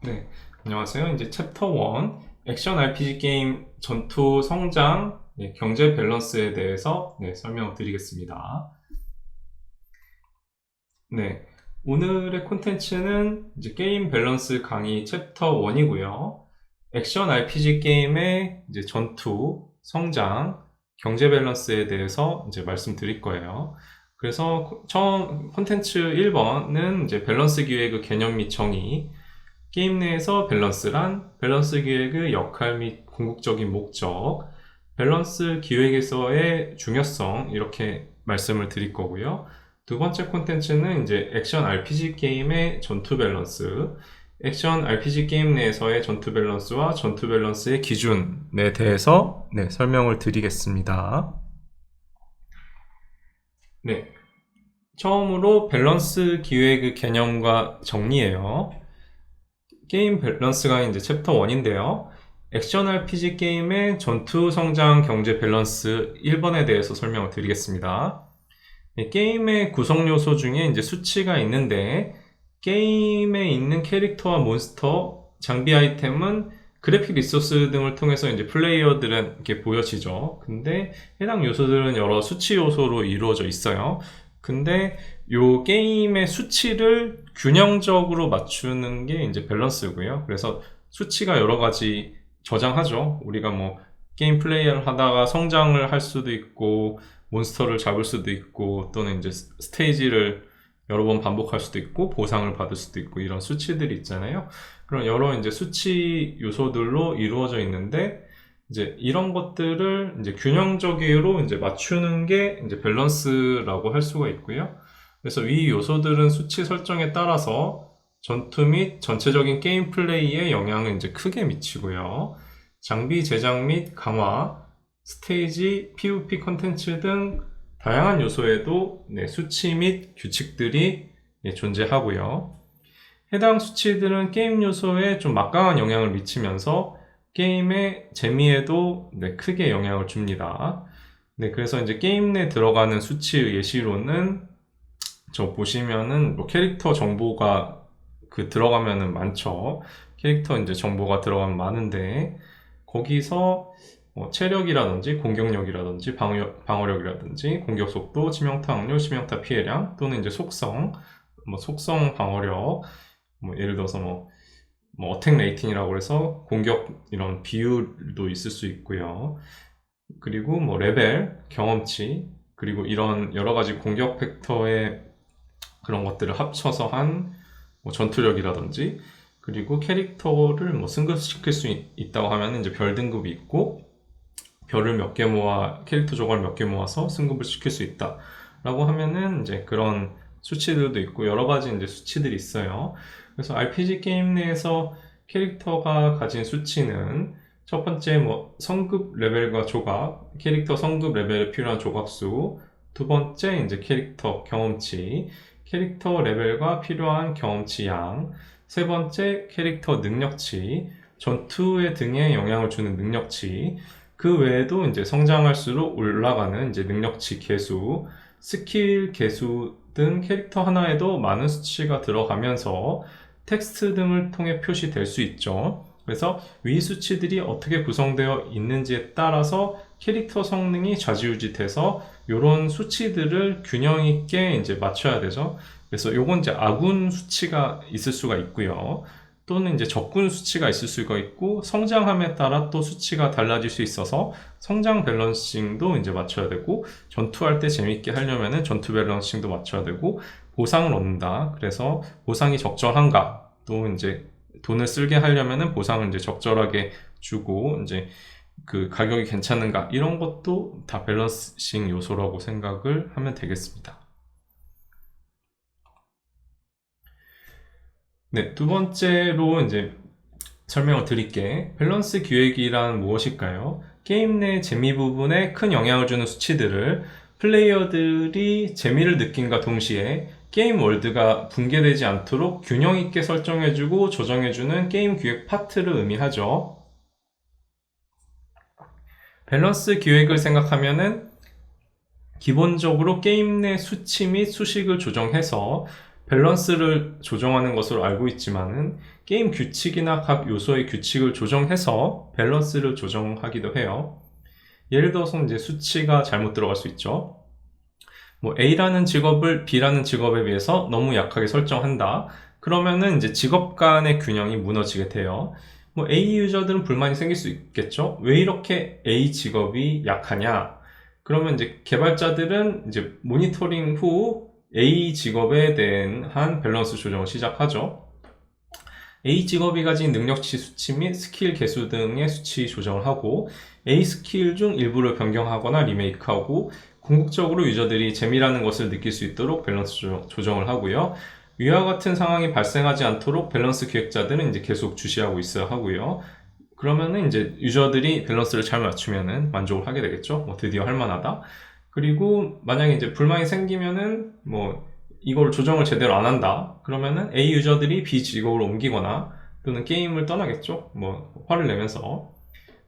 네, 안녕하세요. 이제 챕터 1 액션 RPG 게임 전투 성장 경제 밸런스에 대해서 설명을 드리겠습니다. 네, 오늘의 콘텐츠는 이제 게임 밸런스 강의 챕터 1이고요. 액션 RPG 게임의 이제 전투, 성장, 경제 밸런스에 대해서 이제 말씀드릴 거예요. 그래서 처음 콘텐츠 1번은 이제 밸런스 기획의 개념 및 정의, 게임 내에서 밸런스란 밸런스 기획의 역할 및 궁극적인 목적, 밸런스 기획에서의 중요성 이렇게 말씀을 드릴 거고요. 두 번째 콘텐츠는 이제 액션 RPG 게임의 전투 밸런스, 액션 RPG 게임 내에서의 전투 밸런스와 전투 밸런스의 기준에 대해서 설명을 드리겠습니다. 네, 처음으로 밸런스 기획의 개념과 정리예요. 게임 밸런스가 이제 챕터 1인데요. 액션 RPG 게임의 전투 성장 경제 밸런스 1번에 대해서 설명을 드리겠습니다. 게임의 구성 요소 중에 이제 수치가 있는데, 게임에 있는 캐릭터와 몬스터, 장비 아이템은 그래픽 리소스 등을 통해서 이제 플레이어들은 이렇게 보여지죠. 근데 해당 요소들은 여러 수치 요소로 이루어져 있어요. 근데 요 게임의 수치를 균형적으로 맞추는 게 이제 밸런스고요. 그래서 수치가 여러 가지 저장하죠. 우리가 뭐 게임 플레이를 하다가 성장을 할 수도 있고, 몬스터를 잡을 수도 있고, 또는 이제 스테이지를 여러 번 반복할 수도 있고, 보상을 받을 수도 있고, 이런 수치들이 있잖아요. 그런 여러 이제 수치 요소들로 이루어져 있는데, 이제 이런 것들을 이제 균형적으로 이제 맞추는 게 이제 밸런스라고 할 수가 있고요. 그래서 위 요소들은 수치 설정에 따라서 전투 및 전체적인 게임 플레이에 영향을 이제 크게 미치고요. 장비 제작 및 강화, 스테이지, PVP 컨텐츠 등 다양한 요소에도 수치 및 규칙들이 존재하고요. 해당 수치들은 게임 요소에 좀 막강한 영향을 미치면서 게임의 재미에도 크게 영향을 줍니다. 그래서 이제 게임 내 들어가는 수치 예시로는 저 보시면은 뭐 캐릭터 정보가 들어가면은 많죠. 캐릭터 이제 정보가 들어가면 많은데, 거기서 뭐 체력이라든지 공격력이라든지 방어력이라든지 공격 속도, 치명타 확률, 치명타 피해량, 또는 이제 속성, 뭐 속성 방어력, 뭐 예를 들어서 뭐 어택 레이팅이라고 해서 공격 이런 비율도 있을 수 있고요. 그리고 뭐 레벨, 경험치, 그리고 이런 여러 가지 공격 팩터의 그런 것들을 합쳐서 한 뭐 전투력이라든지, 그리고 캐릭터를 뭐 승급시킬 수 있다고 하면 이제 별 등급이 있고, 별을 몇 개 모아 캐릭터 조각을 몇 개 모아서 승급을 시킬 수 있다라고 하면은 이제 그런 수치들도 있고, 여러 가지 이제 수치들이 있어요. 그래서 RPG 게임 내에서 캐릭터가 가진 수치는 첫 번째 뭐 성급 레벨과 조각, 캐릭터 성급 레벨에 필요한 조각수, 두 번째 이제 캐릭터 경험치, 캐릭터 레벨과 필요한 경험치 양, 세 번째 캐릭터 능력치, 전투의 등에 영향을 주는 능력치, 그 외에도 이제 성장할수록 올라가는 이제 능력치 개수, 스킬 개수 등 캐릭터 하나에도 많은 수치가 들어가면서 텍스트 등을 통해 표시될 수 있죠. 그래서 위 수치들이 어떻게 구성되어 있는지에 따라서 캐릭터 성능이 좌지우지돼서 이런 수치들을 균형 있게 이제 맞춰야 되죠. 그래서 요건 이제 아군 수치가 있을 수가 있고요. 또는 이제 적군 수치가 있을 수가 있고, 성장함에 따라 또 수치가 달라질 수 있어서 성장 밸런싱도 이제 맞춰야 되고, 전투할 때 재밌게 하려면은 전투 밸런싱도 맞춰야 되고, 보상을 얻는다. 그래서 보상이 적절한가? 또 이제 돈을 쓸게 하려면은 보상을 이제 적절하게 주고, 이제 그 가격이 괜찮은가? 이런 것도 다 밸런싱 요소라고 생각을 하면 되겠습니다. 네, 두 번째로 이제 설명을 드릴게. 밸런스 기획이란 무엇일까요? 게임 내 재미 부분에 큰 영향을 주는 수치들을 플레이어들이 재미를 느낀과 동시에 게임 월드가 붕괴되지 않도록 균형 있게 설정해주고 조정해주는 게임 기획 파트를 의미하죠. 밸런스 기획을 생각하면은 기본적으로 게임 내 수치 및 수식을 조정해서 밸런스를 조정하는 것으로 알고 있지만은 게임 규칙이나 각 요소의 규칙을 조정해서 밸런스를 조정하기도 해요. 예를 들어서 이제 수치가 잘못 들어갈 수 있죠. 뭐 A라는 직업을 B라는 직업에 비해서 너무 약하게 설정한다. 그러면은 이제 직업 간의 균형이 무너지게 돼요. 뭐 A 유저들은 불만이 생길 수 있겠죠. 왜 이렇게 A 직업이 약하냐? 그러면 이제 개발자들은 이제 모니터링 후 A 직업에 대한 밸런스 조정을 시작하죠. A 직업이 가진 능력치 수치 및 스킬 개수 등의 수치 조정을 하고 A 스킬 중 일부를 변경하거나 리메이크하고 궁극적으로 유저들이 재미라는 것을 느낄 수 있도록 밸런스 조정을 하고요. 위와 같은 상황이 발생하지 않도록 밸런스 기획자들은 이제 계속 주시하고 있어야 하고요. 그러면은 이제 유저들이 밸런스를 잘 맞추면은 만족을 하게 되겠죠. 뭐 드디어 할만하다. 그리고 만약에 이제 불만이 생기면은 뭐 이걸 조정을 제대로 안 한다. 그러면은 A 유저들이 B 직업으로 옮기거나 또는 게임을 떠나겠죠. 뭐 화를 내면서.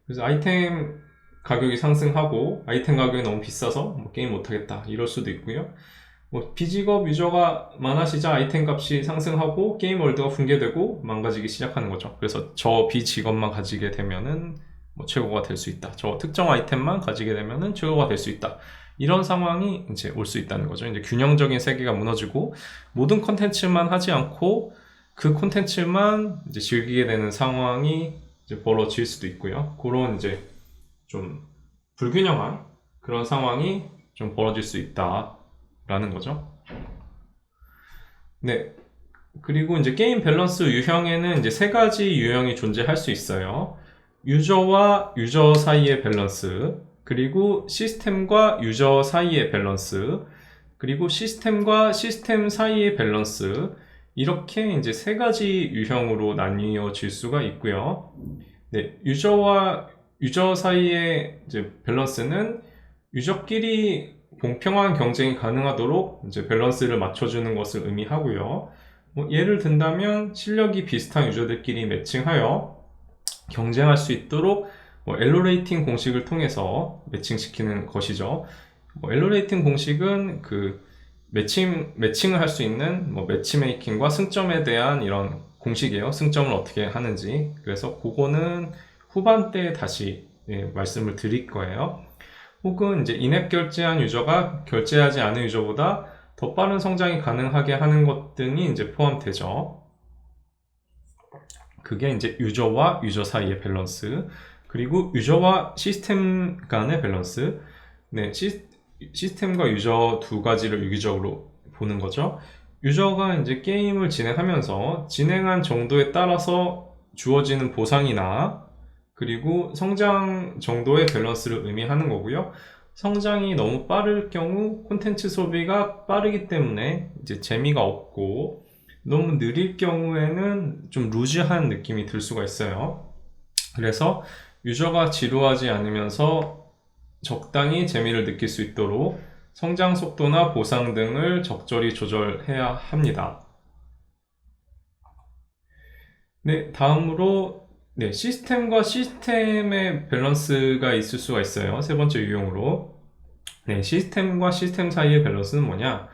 그래서 아이템 가격이 상승하고 아이템 가격이 너무 비싸서 뭐 게임 못하겠다 이럴 수도 있고요. 뭐 B직업 유저가 많아지자 아이템 값이 상승하고 게임 월드가 붕괴되고 망가지기 시작하는 거죠. 그래서 저 B직업만 가지게 되면은 뭐 최고가 될 수 있다. 저 특정 아이템만 가지게 되면은 최고가 될 수 있다. 이런 상황이 이제 올 수 있다는 거죠. 이제 균형적인 세계가 무너지고 모든 컨텐츠만 하지 않고 그 컨텐츠만 이제 즐기게 되는 상황이 이제 벌어질 수도 있고요. 그런 이제 좀 불균형한 그런 상황이 좀 벌어질 수 있다라는 거죠. 네. 그리고 이제 게임 밸런스 유형에는 이제 세 가지 유형이 존재할 수 있어요. 유저와 유저 사이의 밸런스, 그리고 시스템과 유저 사이의 밸런스, 그리고 시스템과 시스템 사이의 밸런스, 이렇게 이제 세 가지 유형으로 나뉘어질 수가 있고요. 네, 유저와 유저 사이의 이제 밸런스는 유저끼리 공평한 경쟁이 가능하도록 이제 밸런스를 맞춰주는 것을 의미하고요. 뭐 예를 든다면 실력이 비슷한 유저들끼리 매칭하여 경쟁할 수 있도록 뭐 엘로레이팅 공식을 통해서 매칭시키는 것이죠. 뭐 엘로레이팅 공식은 그 매칭을 할 수 있는 뭐 매치메이킹과 승점에 대한 이런 공식이에요. 승점을 어떻게 하는지. 그래서 그거는 후반 때 다시 말씀을 드릴 거예요. 혹은 이제 인앱 결제한 유저가 결제하지 않은 유저보다 더 빠른 성장이 가능하게 하는 것 등이 이제 포함되죠. 그게 이제 유저와 유저 사이의 밸런스, 그리고 유저와 시스템 간의 밸런스. 네, 시스템과 유저 두 가지를 유기적으로 보는 거죠. 유저가 이제 게임을 진행하면서 진행한 정도에 따라서 주어지는 보상이나 그리고 성장 정도의 밸런스를 의미하는 거고요. 성장이 너무 빠를 경우 콘텐츠 소비가 빠르기 때문에 이제 재미가 없고, 너무 느릴 경우에는 좀 루즈한 느낌이 들 수가 있어요. 그래서 유저가 지루하지 않으면서 적당히 재미를 느낄 수 있도록 성장 속도나 보상 등을 적절히 조절해야 합니다. 네, 다음으로 시스템과 시스템의 밸런스가 있을 수가 있어요. 세 번째 유형으로. 네, 시스템과 시스템 사이의 밸런스는 뭐냐?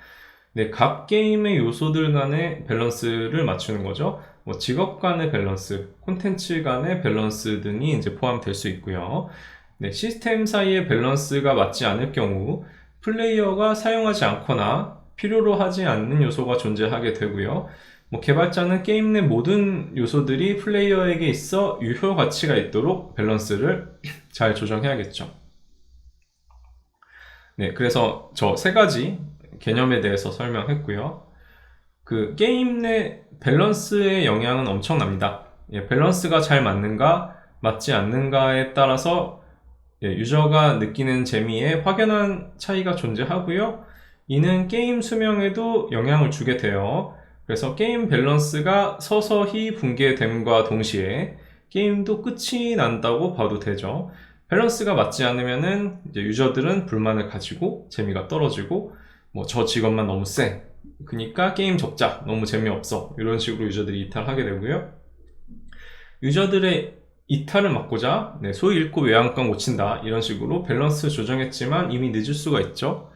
네, 각 게임의 요소들 간의 밸런스를 맞추는 거죠. 뭐 직업 간의 밸런스, 콘텐츠 간의 밸런스 등이 이제 포함될 수 있고요. 네, 시스템 사이의 밸런스가 맞지 않을 경우 플레이어가 사용하지 않거나 필요로 하지 않는 요소가 존재하게 되고요. 뭐 개발자는 게임 내 모든 요소들이 플레이어에게 있어 유효 가치가 있도록 밸런스를 잘 조정해야겠죠. 네, 그래서 저 세 가지 개념에 대해서 설명했고요. 그 게임 내 밸런스의 영향은 엄청납니다. 밸런스가 잘 맞는가, 맞지 않는가에 따라서 유저가 느끼는 재미에 확연한 차이가 존재하고요. 이는 게임 수명에도 영향을 주게 돼요. 그래서 게임 밸런스가 서서히 붕괴됨과 동시에 게임도 끝이 난다고 봐도 되죠. 밸런스가 맞지 않으면은 이제 유저들은 불만을 가지고 재미가 떨어지고, 뭐 저 직업만 너무 세, 그러니까 게임 접자, 너무 재미없어, 이런 식으로 유저들이 이탈하게 되고요. 유저들의 이탈을 막고자 소위 읽고 외양간 못 친다, 이런 식으로 밸런스 조정했지만 이미 늦을 수가 있죠.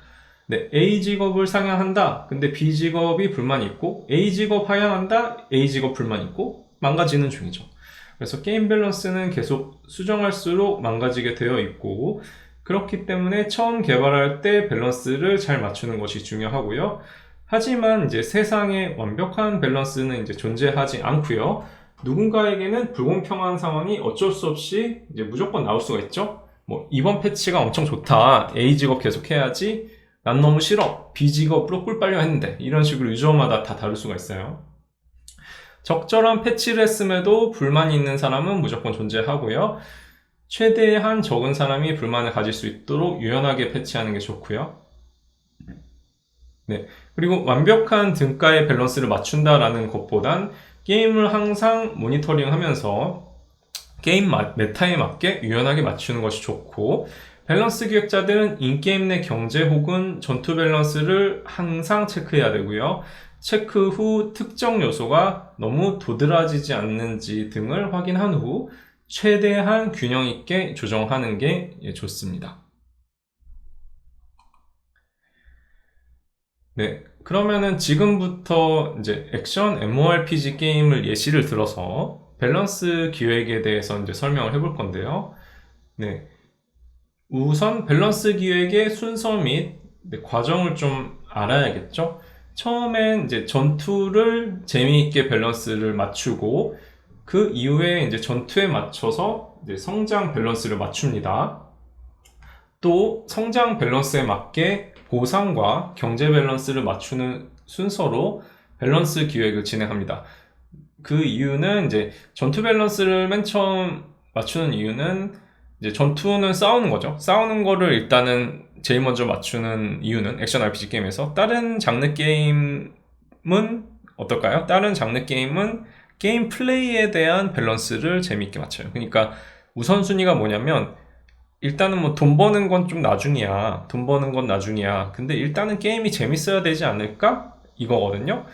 네, A 직업을 상향한다. 근데 B 직업이 불만이 있고, A 직업 하향한다. A 직업 불만이 있고, 망가지는 중이죠. 그래서 게임 밸런스는 계속 수정할수록 망가지게 되어 있고, 그렇기 때문에 처음 개발할 때 밸런스를 잘 맞추는 것이 중요하고요. 하지만 이제 세상에 완벽한 밸런스는 이제 존재하지 않고요. 누군가에게는 불공평한 상황이 어쩔 수 없이 이제 무조건 나올 수가 있죠. 뭐 이번 패치가 엄청 좋다. A 직업 계속 해야지. 난 너무 싫어. B 직업으로 꿀 빨려 했는데. 이런 식으로 유저마다 다 다를 수가 있어요. 적절한 패치를 했음에도 불만이 있는 사람은 무조건 존재하고요. 최대한 적은 사람이 불만을 가질 수 있도록 유연하게 패치하는 게 좋고요. 네. 그리고 완벽한 등가의 밸런스를 맞춘다라는 것보단 게임을 항상 모니터링 하면서 게임 메타에 맞게 유연하게 맞추는 것이 좋고, 밸런스 기획자들은 인게임 내 경제 혹은 전투 밸런스를 항상 체크해야 되고요. 체크 후 특정 요소가 너무 도드라지지 않는지 등을 확인한 후 최대한 균형 있게 조정하는 게 좋습니다. 네, 그러면은 지금부터 이제 액션 MMORPG 게임을 예시를 들어서 밸런스 기획에 대해서 이제 설명을 해볼 건데요. 네, 우선 밸런스 기획의 순서 및 과정을 좀 알아야겠죠. 처음엔 이제 전투를 재미있게 밸런스를 맞추고 그 이후에 이제 전투에 맞춰서 이제 성장 밸런스를 맞춥니다. 또 성장 밸런스에 맞게 보상과 경제 밸런스를 맞추는 순서로 밸런스 기획을 진행합니다. 그 이유는 이제 전투 밸런스를 맨 처음 맞추는 이유는 이제 전투는 싸우는 거죠. 싸우는 거를 일단은 제일 먼저 맞추는 이유는 액션 RPG 게임에서 다른 장르 게임은 어떨까요? 다른 장르 게임은 게임 플레이에 대한 밸런스를 재미있게 맞춰요. 그러니까 우선순위가 뭐냐면 일단은 뭐 돈 버는 건 좀 나중이야. 돈 버는 건 나중이야. 근데 일단은 게임이 재밌어야 되지 않을까? 이거거든요.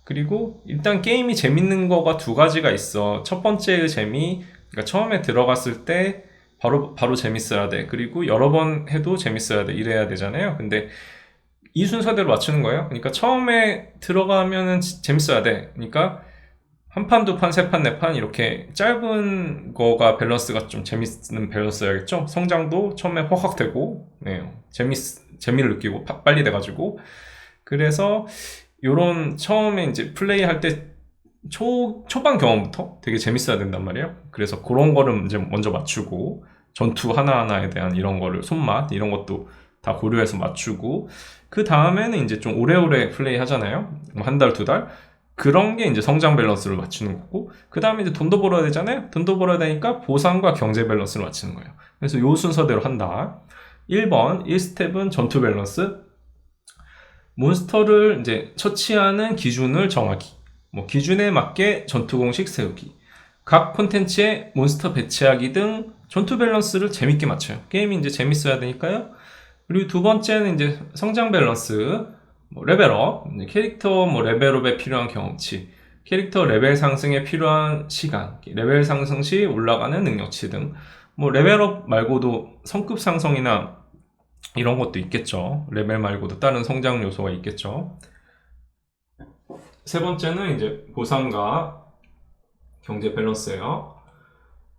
그리고 일단 게임이 재밌는 거가 두 가지가 있어. 첫 번째의 재미, 그러니까 처음에 들어갔을 때 바로 재밌어야 돼. 그리고 여러 번 해도 재밌어야 돼. 이래야 되잖아요. 근데 이 순서대로 맞추는 거예요. 그러니까 처음에 들어가면은 재밌어야 돼. 그러니까 한 판, 두 판, 세 판, 네 판 이렇게 짧은 거가 밸런스가 좀 재밌는 밸런스야겠죠? 성장도 처음에 확확 되고, 네, 재미를 느끼고 빨리 돼가지고. 그래서 요런 처음에 이제 플레이할 때 초반 경험부터 되게 재밌어야 된단 말이에요. 그래서 그런 거를 이제 먼저 맞추고 전투 하나하나에 대한 이런 거를 손맛 이런 것도 다 고려해서 맞추고 그 다음에는 이제 좀 오래오래 플레이 하잖아요. 한 달, 두 달. 그런 게 이제 성장 밸런스를 맞추는 거고 그 다음에 이제 돈도 벌어야 되잖아요. 돈도 벌어야 되니까 보상과 경제 밸런스를 맞추는 거예요. 그래서 요 순서대로 한다. 1번 1스텝은 전투 밸런스. 몬스터를 이제 처치하는 기준을 정하기. 뭐 기준에 맞게 전투 공식 세우기. 각 콘텐츠에 몬스터 배치하기 등 전투 밸런스를 재밌게 맞춰요. 게임이 이제 재밌어야 되니까요. 그리고 두 번째는 이제 성장 밸런스, 뭐 레벨업, 캐릭터 뭐 레벨업에 필요한 경험치, 캐릭터 레벨 상승에 필요한 시간, 레벨 상승 시 올라가는 능력치 등, 뭐 레벨업 말고도 성급 상승이나 이런 것도 있겠죠. 레벨 말고도 다른 성장 요소가 있겠죠. 세 번째는 이제 보상과 경제 밸런스예요.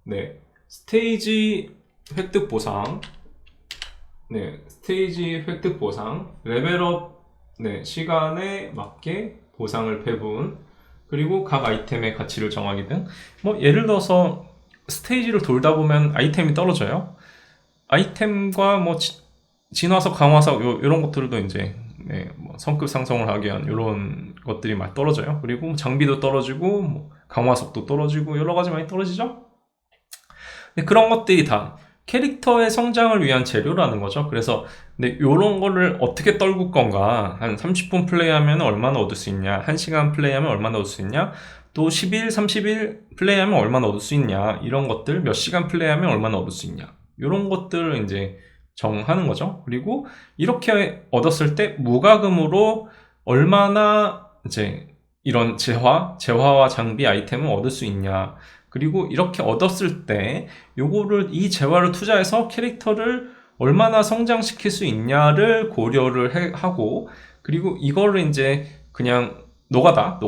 네, 스테이지 획득 보상, 네, 스테이지 획득 보상, 레벨업, 네, 시간에 맞게 보상을 배분, 그리고 각 아이템의 가치를 정하기 등, 뭐 예를 들어서 스테이지를 돌다 보면 아이템이 떨어져요. 아이템과 뭐 진화석, 강화석 이런 것들도 이제 네, 뭐 성급 상승을 하기 위한 이런 것들이 많이 떨어져요. 그리고 장비도 떨어지고 뭐 강화석도 떨어지고 여러 가지 많이 떨어지죠. 근데 그런 것들이 다 캐릭터의 성장을 위한 재료라는 거죠. 그래서 근데 이런 거를 어떻게 떨굴 건가? 한 30분 플레이하면 얼마나 얻을 수 있냐? 1시간 플레이하면 얼마나 얻을 수 있냐? 또 10일, 30일 플레이하면 얼마나 얻을 수 있냐? 이런 것들 몇 시간 플레이하면 얼마나 얻을 수 있냐? 이런 것들을 이제 정하는 거죠. 그리고 이렇게 얻었을 때 무과금으로 얼마나 이제 이런 재화와 장비 아이템을 얻을 수 있냐. 그리고 이렇게 얻었을 때 요거를 이 재화를 투자해서 캐릭터를 얼마나 성장시킬 수 있냐를 고려를 하고, 그리고 이거를 이제 그냥 노가다.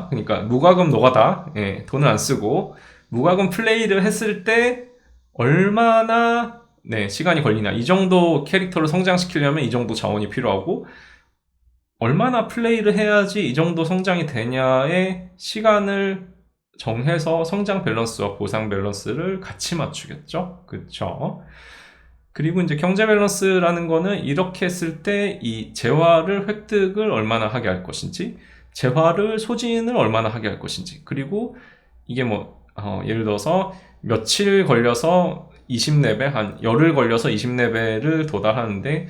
그러니까 무과금 노가다. 예, 돈을 안 쓰고 무과금 플레이를 했을 때 얼마나 시간이 걸리냐. 이 정도 캐릭터를 성장시키려면 이 정도 자원이 필요하고, 얼마나 플레이를 해야지 이 정도 성장이 되냐의 시간을 정해서 성장 밸런스와 보상 밸런스를 같이 맞추겠죠. 그쵸? 그리고 이제 경제 밸런스라는 거는 이렇게 했을 때 이 재화를 획득을 얼마나 하게 할 것인지, 재화를 소진을 얼마나 하게 할 것인지, 그리고 이게 예를 들어서 며칠 걸려서 20레벨, 한 열흘 걸려서 20레벨을 도달하는데,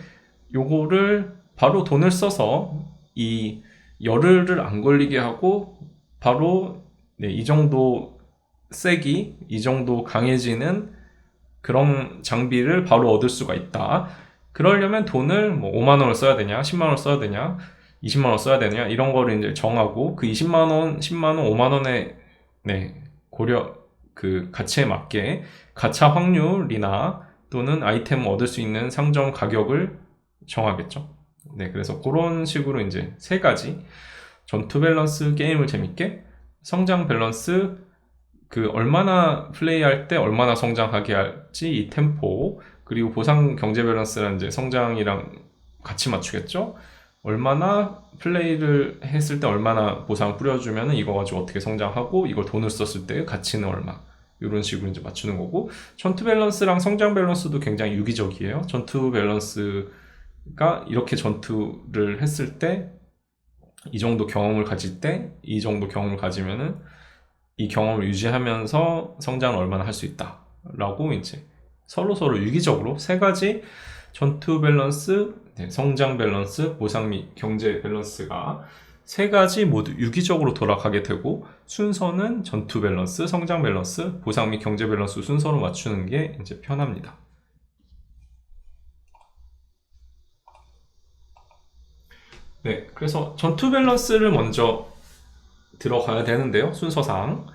요거를 바로 돈을 써서 이 열흘을 안 걸리게 하고 바로 이 정도 세기, 이 정도 강해지는 그런 장비를 바로 얻을 수가 있다. 그러려면 돈을 5만 원을 써야 되냐, 10만 원을 써야 되냐, 20만 원을 써야 되냐, 이런 거를 이제 정하고, 그 20만 원, 10만 원, 5만 원의 고려 그 가치에 맞게 가차 확률이나 또는 아이템을 얻을 수 있는 상점 가격을 정하겠죠. 그래서 그런 식으로 이제 세 가지: 전투 밸런스, 게임을 재밌게, 성장 밸런스, 그 얼마나 플레이할 때 얼마나 성장하게 할지 이 템포, 그리고 보상 경제 밸런스는 이제 성장이랑 같이 맞추겠죠. 얼마나 플레이를 했을 때 얼마나 보상 뿌려주면은 이거 가지고 어떻게 성장하고, 이걸 돈을 썼을 때 가치는 얼마, 이런 식으로 이제 맞추는 거고, 전투 밸런스랑 성장 밸런스도 굉장히 유기적이에요. 전투 밸런스가 이렇게 전투를 했을 때 이 정도 경험을 가질 때, 이 정도 경험을 가지면은 이 경험을 유지하면서 성장을 얼마나 할 수 있다 라고 이제 서로 유기적으로 세 가지 전투 밸런스, 성장 밸런스, 보상 및 경제 밸런스가 세 가지 모두 유기적으로 돌아가게 되고, 순서는 전투 밸런스, 성장 밸런스, 보상 및 경제 밸런스 순서로 맞추는 게 이제 편합니다. 그래서 전투 밸런스를 먼저 들어가야 되는데요, 순서상.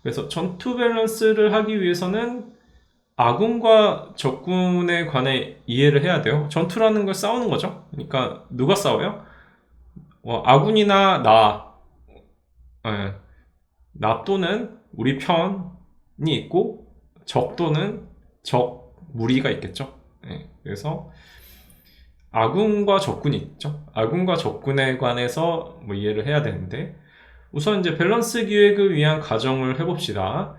그래서 전투 밸런스를 하기 위해서는 아군과 적군에 관해 이해를 해야 돼요. 전투라는 걸 싸우는 거죠. 그러니까 누가 싸워요? 아군이나 나 또는 우리 편이 있고, 적 또는 적 무리가 있겠죠. 그래서 아군과 적군이 있죠. 아군과 적군에 관해서 이해를 해야 되는데, 우선 이제 밸런스 기획을 위한 가정을 해봅시다.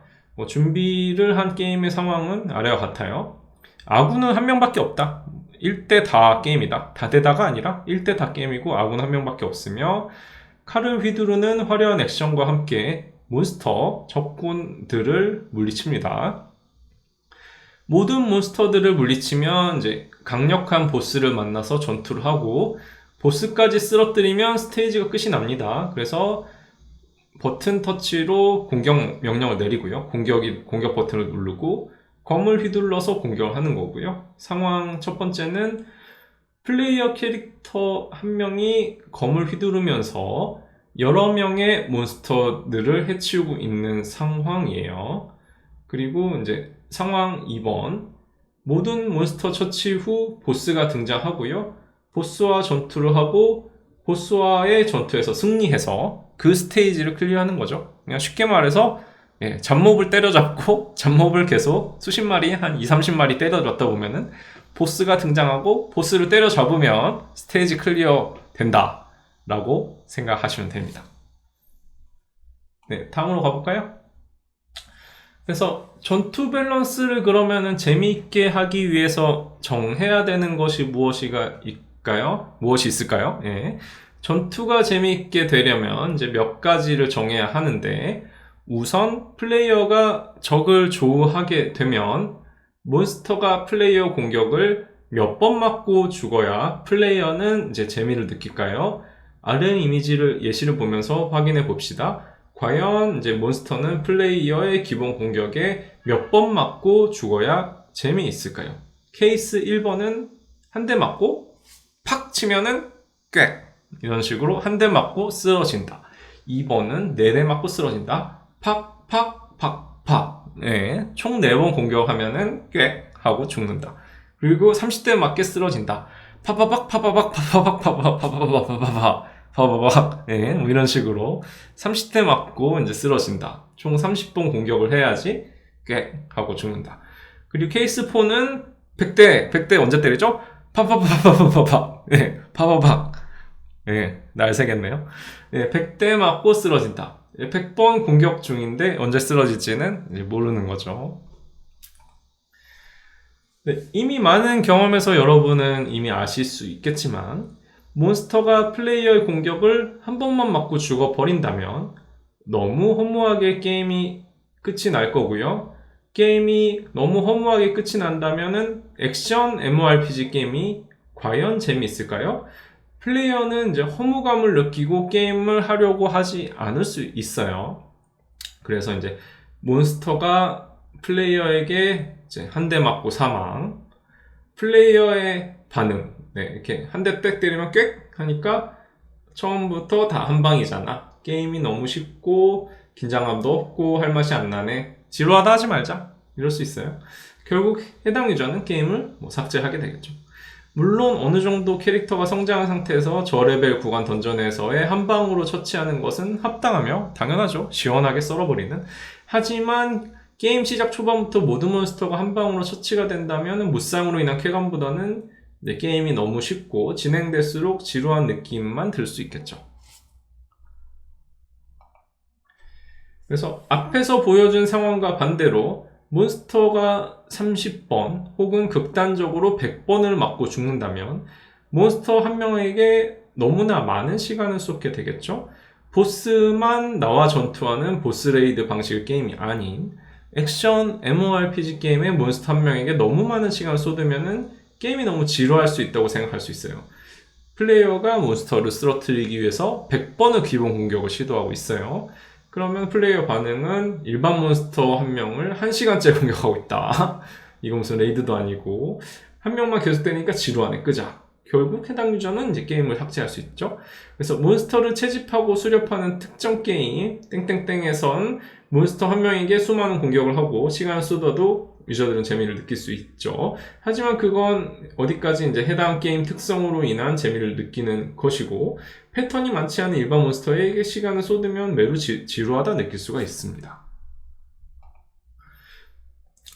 준비를 한 게임의 상황은 아래와 같아요. 아군은 한 명밖에 없다. 1대 다 게임이다. 다대다가 아니라 1대 다 게임이고, 아군 한 명밖에 없으며, 칼을 휘두르는 화려한 액션과 함께 몬스터, 적군들을 물리칩니다. 모든 몬스터들을 물리치면 이제 강력한 보스를 만나서 전투를 하고, 보스까지 쓰러뜨리면 스테이지가 끝이 납니다. 그래서 버튼 터치로 공격 명령을 내리고요. 공격 버튼을 누르고 검을 휘둘러서 공격을 하는 거고요. 상황 첫 번째는 플레이어 캐릭터 한 명이 검을 휘두르면서 여러 명의 몬스터들을 해치우고 있는 상황이에요. 그리고 이제 상황 2번, 모든 몬스터 처치 후 보스가 등장하고요. 보스와 전투를 하고 보스와의 전투에서 승리해서 그 스테이지를 클리어하는 거죠. 그냥 쉽게 말해서 잡몹을 때려잡고, 잡몹을 계속 수십 마리, 한 20-30마리 때려잡다 보면은 보스가 등장하고 보스를 때려잡으면 스테이지 클리어 된다 라고 생각하시면 됩니다. 다음으로 가볼까요? 그래서 전투 밸런스를 그러면은 재미있게 하기 위해서 정해야 되는 것이 무엇이 있을까요? 전투가 재미있게 되려면 이제 몇 가지를 정해야 하는데, 우선 플레이어가 적을 조우하게 되면 몬스터가 플레이어 공격을 몇 번 맞고 죽어야 플레이어는 이제 재미를 느낄까요? 아래 이미지를 예시를 보면서 확인해 봅시다. 과연 이제 몬스터는 플레이어의 기본 공격에 몇 번 맞고 죽어야 재미있을까요? 케이스 1번은 한 대 맞고 팍 치면은 꽥, 이런 식으로 한 대 맞고 쓰러진다. 2번은 4대 맞고 쓰러진다. 팍, 팍, 팍, 팍. 총 4번 공격하면은 꽥 하고 죽는다. 그리고 30대에 맞게 쓰러진다. 파바박 파바박 파바박 파바박 파바박 파바박 파바박 예, 뭐 이런 식으로 30대 맞고 이제 쓰러진다. 총 30번 공격을 해야지 꽤 하고 죽는다. 그리고 케이스 4는 100대 언제 때리죠? 파바바바바바박 예, 파바박 예, 날 새겠네요. 예, 100대 맞고 쓰러진다. 100번 공격 중인데 언제 쓰러질지는 이제 모르는 거죠. 네, 이미 많은 경험에서 여러분은 이미 아실 수 있겠지만 몬스터가 플레이어의 공격을 한 번만 맞고 죽어버린다면 너무 허무하게 게임이 끝이 날 거고요. 게임이 너무 허무하게 끝이 난다면은 액션 MMORPG 게임이 과연 재미있을까요? 플레이어는 이제 허무감을 느끼고 게임을 하려고 하지 않을 수 있어요. 그래서 이제 몬스터가 플레이어에게 이제 한 대 맞고 사망, 플레이어의 반응, 네, 이렇게 한 대 딱 때리면 꽥 하니까 처음부터 다 한 방이잖아. 게임이 너무 쉽고 긴장감도 없고 할 맛이 안 나네. 지루하다 하지 말자. 이럴 수 있어요. 결국 해당 유저는 게임을 삭제하게 되겠죠. 물론 어느 정도 캐릭터가 성장한 상태에서 저레벨 구간 던전에서의 한 방으로 처치하는 것은 합당하며 당연하죠. 시원하게 썰어버리는. 하지만 게임 시작 초반부터 모든 몬스터가 한 방으로 처치가 된다면 무쌍으로 인한 쾌감보다는 게임이 너무 쉽고 진행될수록 지루한 느낌만 들 수 있겠죠. 그래서 앞에서 보여준 상황과 반대로 몬스터가 30번 혹은 극단적으로 100번을 맞고 죽는다면 몬스터 한 명에게 너무나 많은 시간을 쏟게 되겠죠. 보스만 나와 전투하는 보스레이드 방식의 게임이 아닌 액션 MMORPG 게임에 몬스터 한 명에게 너무 많은 시간을 쏟으면 게임이 너무 지루할 수 있다고 생각할 수 있어요. 플레이어가 몬스터를 쓰러뜨리기 위해서 100번의 기본 공격을 시도하고 있어요. 그러면 플레이어 반응은 일반 몬스터 한 명을 1시간째 공격하고 있다. 이거 무슨 레이드도 아니고 한 명만 계속 때리니까 지루하네, 끄자. 결국 해당 유저는 이제 게임을 삭제할 수 있죠. 그래서 몬스터를 채집하고 수렵하는 특정 게임 땡땡땡에선 몬스터 한 명에게 수많은 공격을 하고 시간을 쏟아도 유저들은 재미를 느낄 수 있죠. 하지만 그건 어디까지 이제 해당 게임 특성으로 인한 재미를 느끼는 것이고 패턴이 많지 않은 일반 몬스터에게 시간을 쏟으면 매우 지루하다 느낄 수가 있습니다.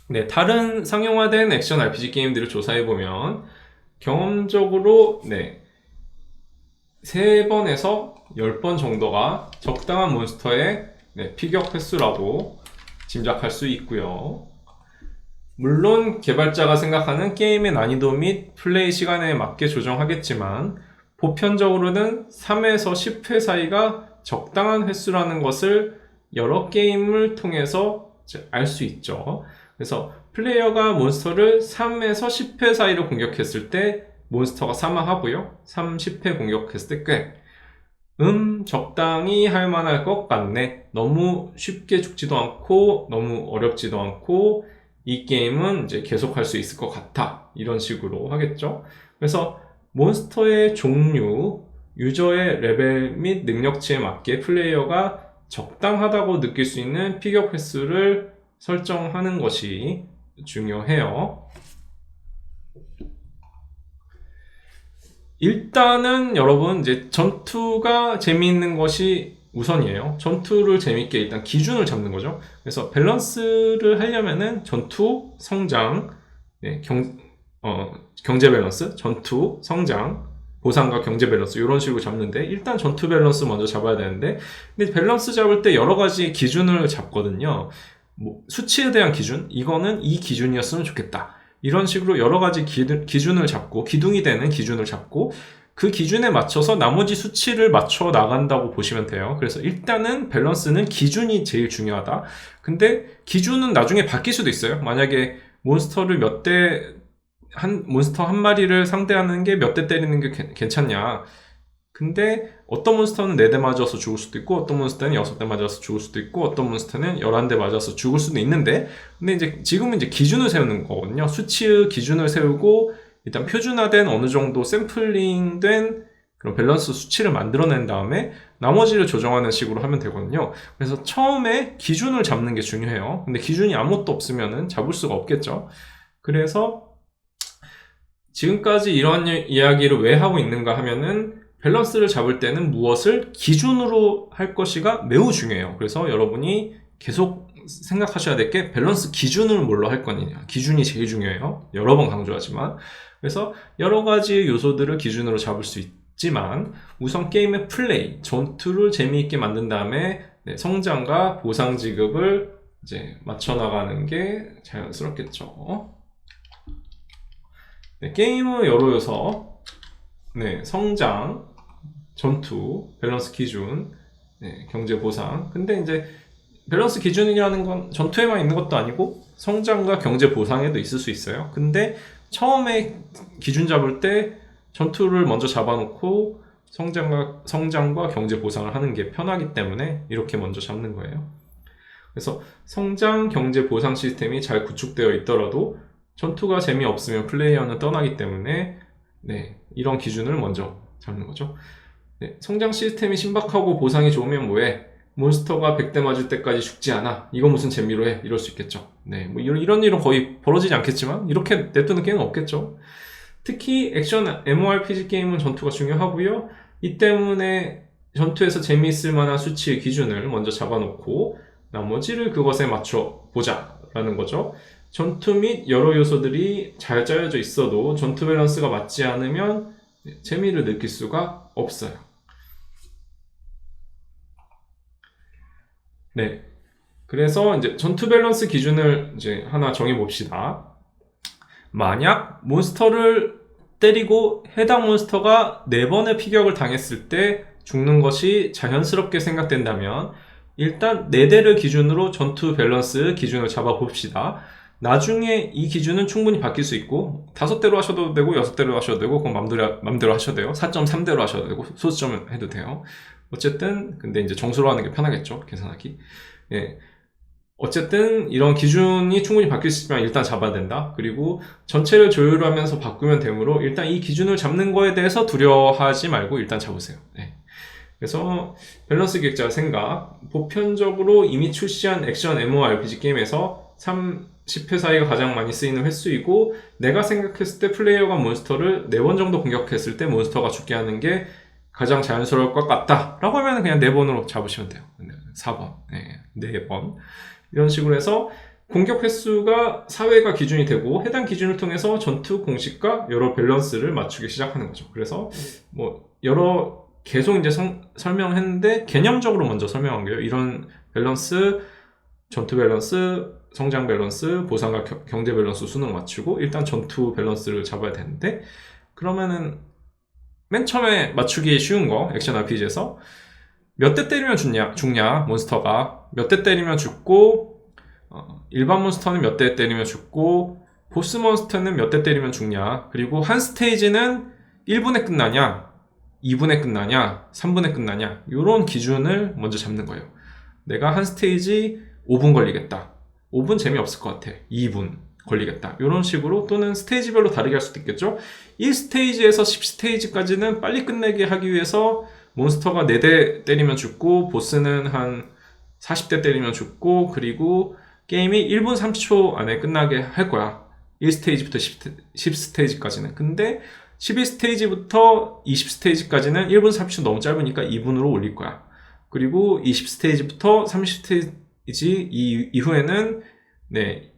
네, 다른 상용화된 액션 RPG 게임들을 조사해보면 경험적으로 3번에서 10번 정도가 적당한 몬스터의 피격 횟수라고 짐작할 수 있고요. 물론 개발자가 생각하는 게임의 난이도 및 플레이 시간에 맞게 조정하겠지만 보편적으로는 3에서 10회 사이가 적당한 횟수라는 것을 여러 게임을 통해서 알 수 있죠. 그래서 플레이어가 몬스터를 3에서 10회 사이로 공격했을 때 몬스터가 사망하고요. 3, 10회 공격했을 때 적당히 할 만할 것 같네. 너무 쉽게 죽지도 않고 너무 어렵지도 않고 이 게임은 이제 계속 할 수 있을 것 같아. 이런 식으로 하겠죠. 그래서 몬스터의 종류, 유저의 레벨 및 능력치에 맞게 플레이어가 적당하다고 느낄 수 있는 피격 횟수를 설정하는 것이 중요해요. 일단은 여러분 이제 전투가 재미있는 것이 우선이에요. 전투를 재밌게 일단 기준을 잡는 거죠. 그래서 밸런스를 하려면은 전투, 성장, 경제 밸런스, 전투, 성장, 보상과 경제 밸런스 이런 식으로 잡는데 일단 전투 밸런스 먼저 잡아야 되는데 근데 밸런스 잡을 때 여러 가지 기준을 잡거든요. 수치에 대한 기준, 이거는 이 기준이었으면 좋겠다. 이런 식으로 여러 가지 기준을 잡고 기둥이 되는 기준을 잡고 그 기준에 맞춰서 나머지 수치를 맞춰 나간다고 보시면 돼요. 그래서 일단은 밸런스는 기준이 제일 중요하다. 근데 기준은 나중에 바뀔 수도 있어요. 만약에 몬스터를 몬스터 한 마리를 상대하는 게 몇 대 때리는 게 괜찮냐. 근데 어떤 몬스터는 4대 맞아서 죽을 수도 있고 어떤 몬스터는 6대 맞아서 죽을 수도 있고 어떤 몬스터는 11대 맞아서 죽을 수도 있는데 근데 이제 지금은 이제 기준을 세우는 거거든요. 수치의 기준을 세우고 일단 표준화된 어느 정도 샘플링된 그런 밸런스 수치를 만들어낸 다음에 나머지를 조정하는 식으로 하면 되거든요. 그래서 처음에 기준을 잡는 게 중요해요. 근데 기준이 아무것도 없으면은 잡을 수가 없겠죠. 그래서 지금까지 이런 이야기를 왜 하고 있는가 하면은 밸런스를 잡을 때는 무엇을 기준으로 할 것이가 매우 중요해요. 그래서 여러분이 계속 생각하셔야 될 게 밸런스 기준을 뭘로 할 거느냐. 기준이 제일 중요해요. 여러 번 강조하지만. 그래서 여러 가지 요소들을 기준으로 잡을 수 있지만 우선 게임의 플레이, 전투를 재미있게 만든 다음에 성장과 보상 지급을 이제 맞춰나가는 게 자연스럽겠죠. 게임의 여러 요소, 성장, 전투, 밸런스 기준, 경제 보상. 근데 이제 밸런스 기준이라는 건 전투에만 있는 것도 아니고 성장과 경제 보상에도 있을 수 있어요. 근데 처음에 기준 잡을 때 전투를 먼저 잡아놓고 성장과 경제 보상을 하는 게 편하기 때문에 이렇게 먼저 잡는 거예요. 그래서 성장, 경제 보상 시스템이 잘 구축되어 있더라도 전투가 재미없으면 플레이어는 떠나기 때문에 이런 기준을 먼저 잡는 거죠. 성장 시스템이 신박하고 보상이 좋으면 뭐해? 몬스터가 100대 맞을 때까지 죽지 않아. 이거 무슨 재미로 해? 이럴 수 있겠죠. 뭐 이런 일은 거의 벌어지지 않겠지만 이렇게 냅두는 게임은 없겠죠. 특히 액션 MMORPG 게임은 전투가 중요하고요. 이 때문에 전투에서 재미있을 만한 수치의 기준을 먼저 잡아놓고 나머지를 그것에 맞춰 보자라는 거죠. 전투 및 여러 요소들이 잘 짜여져 있어도 전투 밸런스가 맞지 않으면 재미를 느낄 수가 없어요. 그래서 이제 전투 밸런스 기준을 이제 하나 정해봅시다. 만약 몬스터를 때리고 해당 몬스터가 4번의 피격을 당했을 때 죽는 것이 자연스럽게 생각된다면 일단 4대를 기준으로 전투 밸런스 기준을 잡아봅시다. 나중에 이 기준은 충분히 바뀔 수 있고 5대로 하셔도 되고 6대로 하셔도 되고 그건 맘대로 하셔도 돼요. 4.3대로 하셔도 되고 소수점 해도 돼요. 어쨌든 근데 이제 정수로 하는 게 편하겠죠. 계산하기. 어쨌든 이런 기준이 충분히 바뀔 수 있지만 일단 잡아야 된다. 그리고 전체를 조율하면서 바꾸면 되므로 일단 이 기준을 잡는 거에 대해서 두려워하지 말고 일단 잡으세요. 그래서 밸런스 기획자 생각, 보편적으로 이미 출시한 액션 MMORPG 게임에서 30회 사이가 가장 많이 쓰이는 횟수이고 내가 생각했을 때 플레이어가 몬스터를 4번 정도 공격했을 때 몬스터가 죽게 하는 게 가장 자연스러울 것 같다 라고 하면 그냥 4번으로 잡으시면 돼요. 4번, 4번 이런 식으로 해서 공격 횟수가 4회가 기준이 되고 해당 기준을 통해서 전투 공식과 여러 밸런스를 맞추기 시작하는 거죠. 그래서 뭐 여러 계속 이제 설명했는데 개념적으로 먼저 설명한 거예요. 이런 밸런스, 전투 밸런스, 성장 밸런스, 보상과 경제 밸런스 수능 맞추고 일단 전투 밸런스를 잡아야 되는데 그러면은 맨 처음에 맞추기 쉬운 거 액션 RPG에서 몇 대 때리면 죽냐 몬스터가 몇 대 때리면 죽고 일반 몬스터는 몇 대 때리면 죽고 보스 몬스터는 몇 대 때리면 죽냐 그리고 한 스테이지는 1분에 끝나냐 2분에 끝나냐 3분에 끝나냐 이런 기준을 먼저 잡는 거예요. 내가 한 스테이지 5분 걸리겠다 5분 재미없을 것 같아 2분 걸리겠다 이런 식으로 또는 스테이지별로 다르게 할 수도 있겠죠. 1스테이지에서 10스테이지까지는 빨리 끝내게 하기 위해서 몬스터가 4대 때리면 죽고 보스는 한 40대 때리면 죽고 그리고 게임이 1분 30초 안에 끝나게 할 거야. 1스테이지부터 10스테이지까지는. 근데 11스테이지부터 20스테이지까지는 1분 30초 너무 짧으니까 2분으로 올릴 거야. 그리고 20스테이지부터 30스테이지 이후에는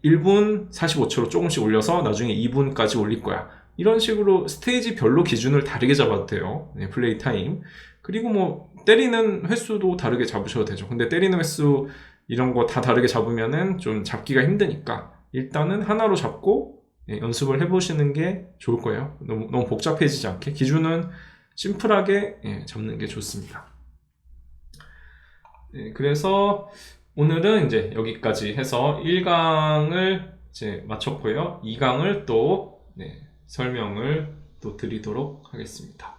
1분 45초로 조금씩 올려서 나중에 2분까지 올릴 거야. 이런 식으로 스테이지별로 기준을 다르게 잡아도 돼요. 플레이 타임. 그리고 뭐 때리는 횟수도 다르게 잡으셔도 되죠. 근데 때리는 횟수 이런 거 다 다르게 잡으면은 좀 잡기가 힘드니까 일단은 하나로 잡고 연습을 해보시는 게 좋을 거예요. 너무 복잡해지지 않게 기준은 심플하게 잡는 게 좋습니다. 그래서 오늘은 이제 여기까지 해서 1강을 이제 마쳤고요. 2강을 또 설명을 또 드리도록 하겠습니다.